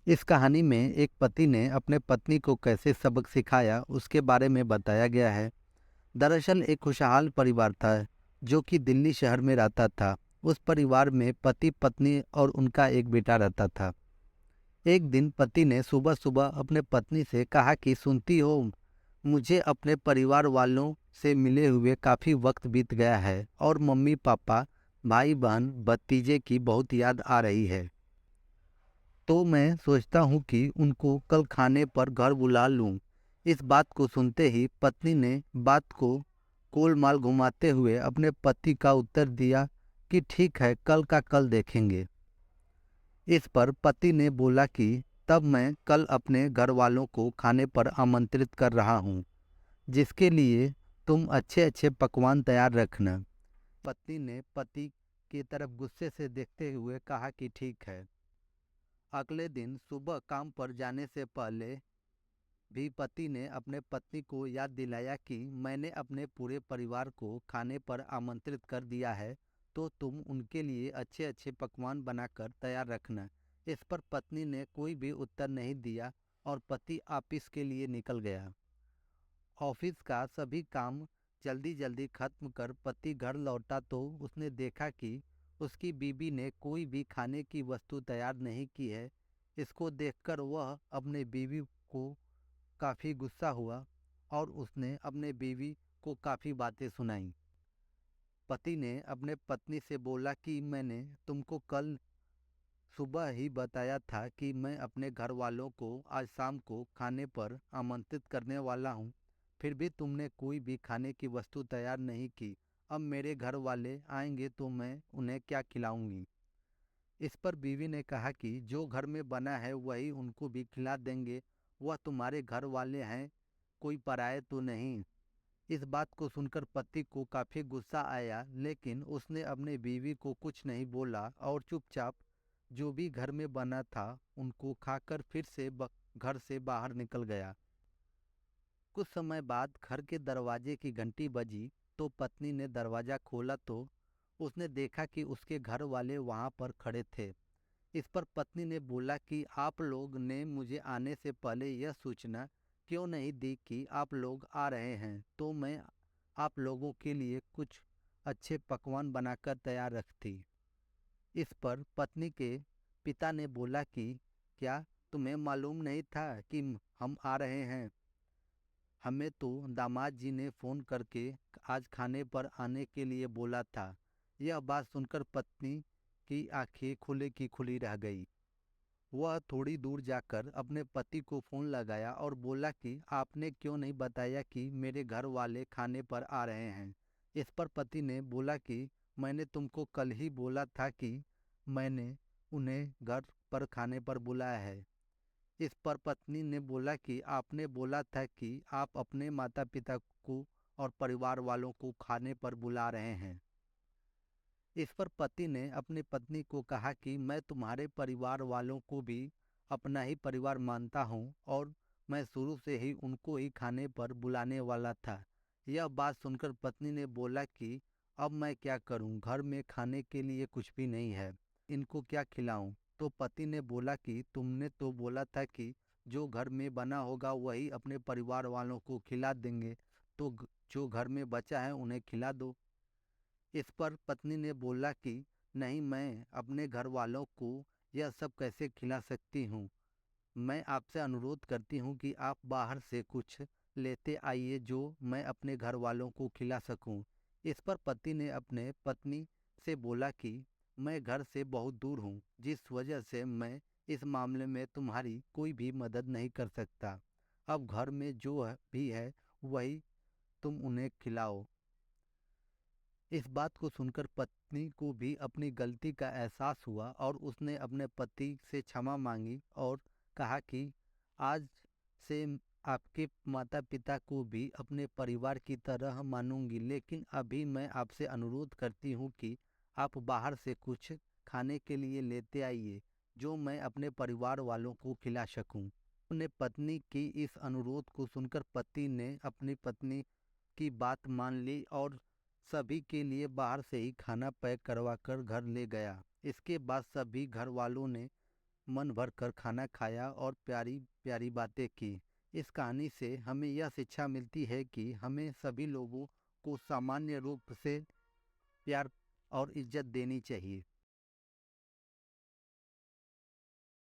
इस कहानी में एक पति ने अपने पत्नी को कैसे सबक सिखाया उसके बारे में बताया गया है। दरअसल एक खुशहाल परिवार था जो कि दिल्ली शहर में रहता था। उस परिवार में पति पत्नी और उनका एक बेटा रहता था। एक दिन पति ने सुबह सुबह अपने पत्नी से कहा कि सुनती हो, मुझे अपने परिवार वालों से मिले हुए काफ़ी वक्त बीत गया है और मम्मी पापा, भाई बहन, भतीजे की बहुत याद आ रही है। तो मैं सोचता हूँ कि उनको कल खाने पर घर बुला लूँ। इस बात को सुनते ही पत्नी ने बात को गोलमाल घुमाते हुए अपने पति का उत्तर दिया कि ठीक है, कल का कल देखेंगे। इस पर पति ने बोला कि तब मैं कल अपने घर वालों को खाने पर आमंत्रित कर रहा हूँ, जिसके लिए तुम अच्छे अच्छे पकवान तैयार रखना। पत्नी ने पति की तरफ गुस्से से देखते हुए कहा कि ठीक है। अगले दिन सुबह काम पर जाने से पहले भी पति ने अपने पत्नी को याद दिलाया कि मैंने अपने पूरे परिवार को खाने पर आमंत्रित कर दिया है, तो तुम उनके लिए अच्छे अच्छे पकवान बनाकर तैयार रखना। इस पर पत्नी ने कोई भी उत्तर नहीं दिया और पति ऑफिस के लिए निकल गया। ऑफिस का सभी काम जल्दी जल्दी खत्म कर पति घर लौटा तो उसने देखा कि उसकी बीवी ने कोई भी खाने की वस्तु तैयार नहीं की है। इसको देखकर वह अपने बीवी को काफ़ी गुस्सा हुआ और उसने अपने बीवी को काफ़ी बातें सुनाई। पति ने अपने पत्नी से बोला कि मैंने तुमको कल सुबह ही बताया था कि मैं अपने घर वालों को आज शाम को खाने पर आमंत्रित करने वाला हूँ, फिर भी तुमने कोई भी खाने की वस्तु तैयार नहीं की। अब मेरे घर वाले आएंगे तो मैं उन्हें क्या खिलाऊंगी। इस पर बीवी ने कहा कि जो घर में बना है वही उनको भी खिला देंगे। वह तुम्हारे घर वाले हैं, कोई पराये तो नहीं। इस बात को सुनकर पति को काफ़ी गुस्सा आया, लेकिन उसने अपने बीवी को कुछ नहीं बोला और चुपचाप जो भी घर में बना था उनको खाकर फिर से घर से बाहर निकल गया। कुछ समय बाद घर के दरवाजे की घंटी बजी तो पत्नी ने दरवाज़ा खोला तो उसने देखा कि उसके घर वाले वहाँ पर खड़े थे। इस पर पत्नी ने बोला कि आप लोग ने मुझे आने से पहले यह सूचना क्यों नहीं दी कि आप लोग आ रहे हैं, तो मैं आप लोगों के लिए कुछ अच्छे पकवान बनाकर तैयार रखती। इस पर पत्नी के पिता ने बोला कि क्या तुम्हें मालूम नहीं था कि हम आ रहे हैं? हमें तो दामाद जी ने फ़ोन करके आज खाने पर आने के लिए बोला था। यह बात सुनकर पत्नी की आंखें खुले की खुली रह गई। वह थोड़ी दूर जाकर अपने पति को फ़ोन लगाया और बोला कि आपने क्यों नहीं बताया कि मेरे घर वाले खाने पर आ रहे हैं। इस पर पति ने बोला कि मैंने तुमको कल ही बोला था कि मैंने उन्हें घर पर खाने पर बुलाया है। इस पर पत्नी ने बोला कि आपने बोला था कि आप अपने माता पिता को और परिवार वालों को खाने पर बुला रहे हैं। इस पर पति ने अपनी पत्नी को कहा कि मैं तुम्हारे परिवार वालों को भी अपना ही परिवार मानता हूँ और मैं शुरू से ही उनको ही खाने पर बुलाने वाला था। यह बात सुनकर पत्नी ने बोला कि अब मैं क्या करूँ, घर में खाने के लिए कुछ भी नहीं है, इनको क्या खिलाऊं। तो पति ने बोला कि तुमने तो बोला था कि जो घर में बना होगा वही अपने परिवार वालों को खिला देंगे, तो जो घर में बचा है उन्हें खिला दो। इस पर पत्नी ने बोला कि नहीं, मैं अपने घर वालों को यह सब कैसे खिला सकती हूँ। मैं आपसे अनुरोध करती हूँ कि आप बाहर से कुछ लेते आइए जो मैं अपने घर वालों को खिला सकूँ। इस पर पति ने अपने पत्नी से बोला कि मैं घर से बहुत दूर हूँ, जिस वजह से मैं इस मामले में तुम्हारी कोई भी मदद नहीं कर सकता। अब घर में जो भी है वही तुम उन्हें खिलाओ। इस बात को सुनकर पत्नी को भी अपनी गलती का एहसास हुआ और उसने अपने पति से क्षमा मांगी और कहा कि आज से आपके माता पिता को भी अपने परिवार की तरह मानूंगी, लेकिन अभी मैं आपसे अनुरोध करती हूँ कि आप बाहर से कुछ खाने के लिए लेते आइए जो मैं अपने परिवार वालों को खिला सकूं। अपने पत्नी की इस अनुरोध को सुनकर पति ने अपनी पत्नी की बात मान ली और सभी के लिए बाहर से ही खाना पैक करवा कर घर ले गया। इसके बाद सभी घर वालों ने मन भर कर खाना खाया और प्यारी प्यारी बातें की। इस कहानी से हमें यह शिक्षा मिलती है कि हमें सभी लोगों को सामान्य रूप से प्यार और इज्जत देनी चाहिए।